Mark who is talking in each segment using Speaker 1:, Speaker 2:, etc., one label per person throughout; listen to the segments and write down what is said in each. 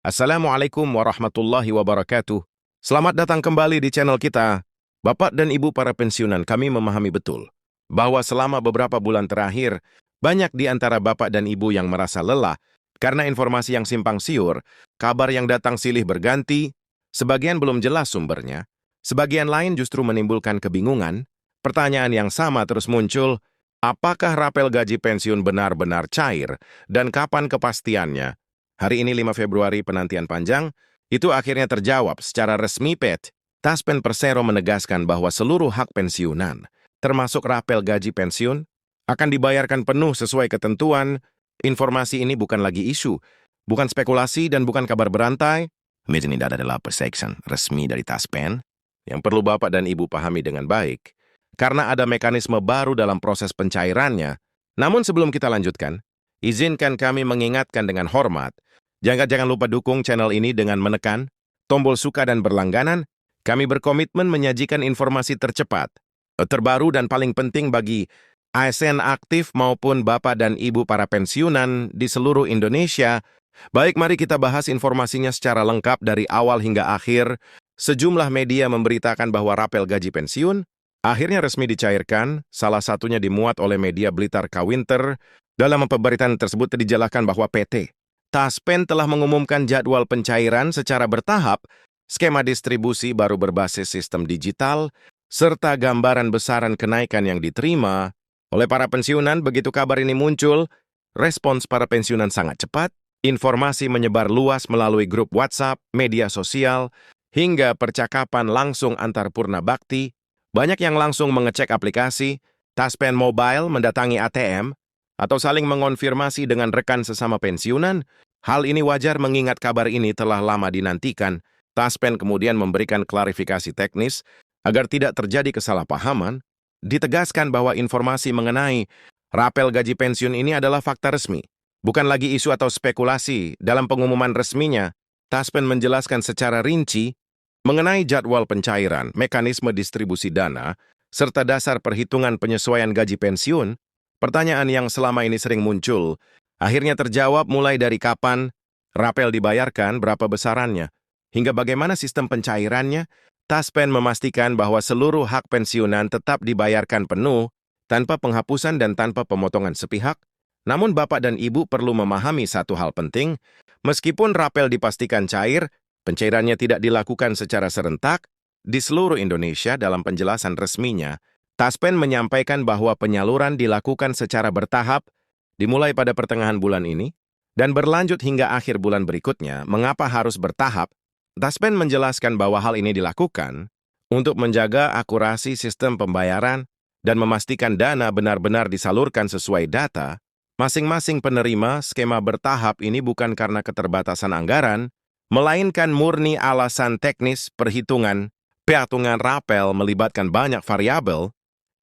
Speaker 1: Assalamualaikum warahmatullahi wabarakatuh. Selamat datang kembali di channel kita. Bapak dan Ibu para pensiunan, kami memahami betul bahwa selama beberapa bulan terakhir, banyak di antara Bapak dan Ibu yang merasa lelah karena informasi yang simpang siur, kabar yang datang silih berganti, sebagian belum jelas sumbernya, sebagian lain justru menimbulkan kebingungan. Pertanyaan yang sama terus muncul, apakah rapel gaji pensiun benar-benar cair dan kapan kepastiannya? Hari ini 5 Februari penantian panjang, itu akhirnya terjawab secara resmi PT. Taspen Persero menegaskan bahwa seluruh hak pensiunan, termasuk rapel gaji pensiun, akan dibayarkan penuh sesuai ketentuan. Informasi ini bukan lagi isu, bukan spekulasi dan bukan kabar berantai. Ini adalah perseksaan resmi dari Taspen yang perlu Bapak dan Ibu pahami dengan baik, karena ada mekanisme baru dalam proses pencairannya. Namun sebelum kita lanjutkan, izinkan kami mengingatkan dengan hormat, jangan lupa dukung channel ini dengan menekan tombol suka dan berlangganan. Kami berkomitmen menyajikan informasi tercepat, terbaru dan paling penting bagi ASN aktif maupun Bapak dan Ibu para pensiunan di seluruh Indonesia. Baik, mari kita bahas informasinya secara lengkap dari awal hingga akhir. Sejumlah media memberitakan bahwa rapel gaji pensiun akhirnya resmi dicairkan, salah satunya dimuat oleh media Blitar Kawinter. Dalam pemberitaan tersebut dijelaskan bahwa PT Taspen telah mengumumkan jadwal pencairan secara bertahap, skema distribusi baru berbasis sistem digital, serta gambaran besaran kenaikan yang diterima oleh para pensiunan. Begitu kabar ini muncul, respons para pensiunan sangat cepat, informasi menyebar luas melalui grup WhatsApp, media sosial, hingga percakapan langsung antar purna bakti. Banyak yang langsung mengecek aplikasi, Taspen Mobile, mendatangi ATM, atau saling mengonfirmasi dengan rekan sesama pensiunan. Hal ini wajar mengingat kabar ini telah lama dinantikan. Taspen kemudian memberikan klarifikasi teknis agar tidak terjadi kesalahpahaman. Ditegaskan bahwa informasi mengenai rapel gaji pensiun ini adalah fakta resmi, bukan lagi isu atau spekulasi. Dalam pengumuman resminya, Taspen menjelaskan secara rinci mengenai jadwal pencairan, mekanisme distribusi dana, serta dasar perhitungan penyesuaian gaji pensiun. Pertanyaan yang selama ini sering muncul akhirnya terjawab, mulai dari kapan rapel dibayarkan, berapa besarannya, hingga bagaimana sistem pencairannya. Taspen memastikan bahwa seluruh hak pensiunan tetap dibayarkan penuh, tanpa penghapusan dan tanpa pemotongan sepihak. Namun Bapak dan Ibu perlu memahami satu hal penting, meskipun rapel dipastikan cair, pencairannya tidak dilakukan secara serentak di seluruh Indonesia. Dalam penjelasan resminya, Taspen menyampaikan bahwa penyaluran dilakukan secara bertahap, dimulai pada pertengahan bulan ini, dan berlanjut hingga akhir bulan berikutnya. Mengapa harus bertahap? Taspen menjelaskan bahwa hal ini dilakukan untuk menjaga akurasi sistem pembayaran dan memastikan dana benar-benar disalurkan sesuai data. Masing-masing penerima skema bertahap ini bukan karena keterbatasan anggaran, melainkan murni alasan teknis perhitungan. Perhitungan rapel melibatkan banyak variabel,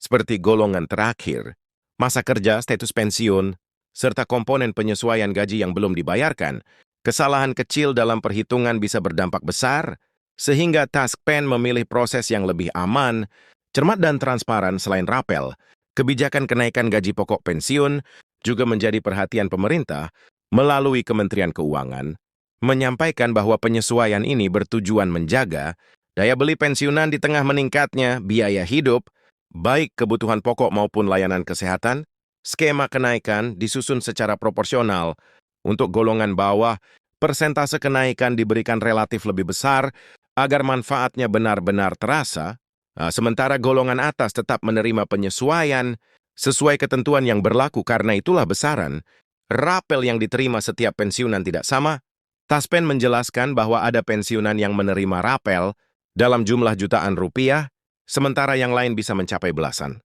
Speaker 1: seperti golongan terakhir, masa kerja, status pensiun, serta komponen penyesuaian gaji yang belum dibayarkan. Kesalahan kecil dalam perhitungan bisa berdampak besar, sehingga Taspen memilih proses yang lebih aman, cermat dan transparan. Selain rapel, kebijakan kenaikan gaji pokok pensiun juga menjadi perhatian pemerintah melalui Kementerian Keuangan, menyampaikan bahwa penyesuaian ini bertujuan menjaga daya beli pensiunan di tengah meningkatnya biaya hidup, baik kebutuhan pokok maupun layanan kesehatan. Skema kenaikan disusun secara proporsional. Untuk golongan bawah, persentase kenaikan diberikan relatif lebih besar agar manfaatnya benar-benar terasa, sementara golongan atas tetap menerima penyesuaian sesuai ketentuan yang berlaku. Karena itulah besaran rapel yang diterima setiap pensiunan tidak sama. Taspen menjelaskan bahwa ada pensiunan yang menerima rapel dalam jumlah jutaan rupiah, sementara yang lain bisa mencapai belasan.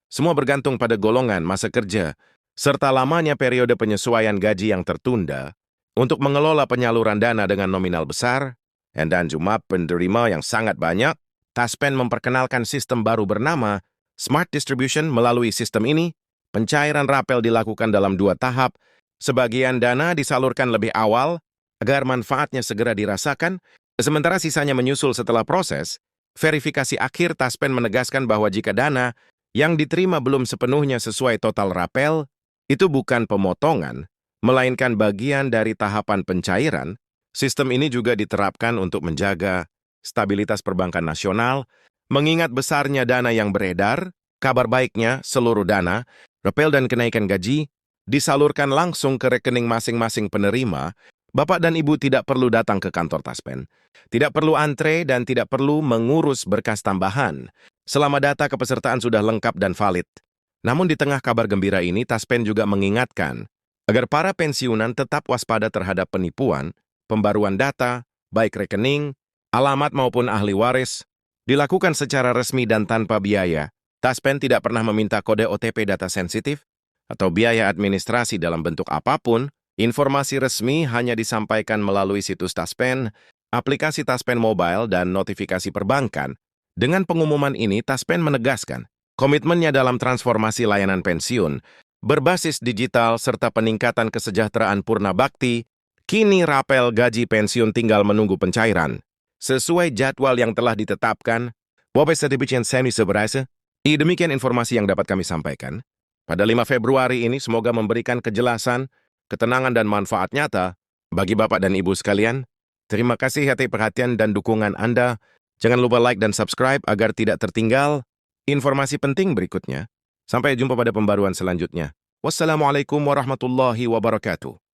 Speaker 1: Semua bergantung pada golongan, masa kerja, serta lamanya periode penyesuaian gaji yang tertunda. Untuk mengelola penyaluran dana dengan nominal besar dan jumlah penerima yang sangat banyak, Taspen memperkenalkan sistem baru bernama Smart Distribution. Melalui sistem ini, pencairan rapel dilakukan dalam 2 tahap. Sebagian dana disalurkan lebih awal agar manfaatnya segera dirasakan, sementara sisanya menyusul setelah proses verifikasi akhir. Taspen menegaskan bahwa jika dana yang diterima belum sepenuhnya sesuai total rapel, itu bukan pemotongan, melainkan bagian dari tahapan pencairan. Sistem ini juga diterapkan untuk menjaga stabilitas perbankan nasional, mengingat besarnya dana yang beredar. Kabar baiknya, seluruh dana, repel dan kenaikan gaji, disalurkan langsung ke rekening masing-masing penerima. Bapak dan Ibu tidak perlu datang ke kantor Taspen, tidak perlu antre dan tidak perlu mengurus berkas tambahan, selama data kepesertaan sudah lengkap dan valid. Namun di tengah kabar gembira ini, Taspen juga mengingatkan agar para pensiunan tetap waspada terhadap penipuan, pembaruan data, baik rekening, alamat maupun ahli waris, dilakukan secara resmi dan tanpa biaya. Taspen tidak pernah meminta kode OTP data sensitif atau biaya administrasi dalam bentuk apapun. Informasi resmi hanya disampaikan melalui situs Taspen, aplikasi Taspen Mobile, dan notifikasi perbankan. Dengan pengumuman ini, Taspen menegaskan komitmennya dalam transformasi layanan pensiun, berbasis digital serta peningkatan kesejahteraan purna bakti. Kini rapel gaji pensiun tinggal menunggu pencairan. Sesuai jadwal yang telah ditetapkan, demikian informasi yang dapat kami sampaikan. Pada 5 Februari ini semoga memberikan kejelasan, ketenangan dan manfaat nyata bagi Bapak dan Ibu sekalian. Terima kasih atas perhatian dan dukungan Anda. Jangan lupa like dan subscribe agar tidak tertinggal informasi penting berikutnya. Sampai jumpa pada pembaruan selanjutnya. Wassalamualaikum warahmatullahi wabarakatuh.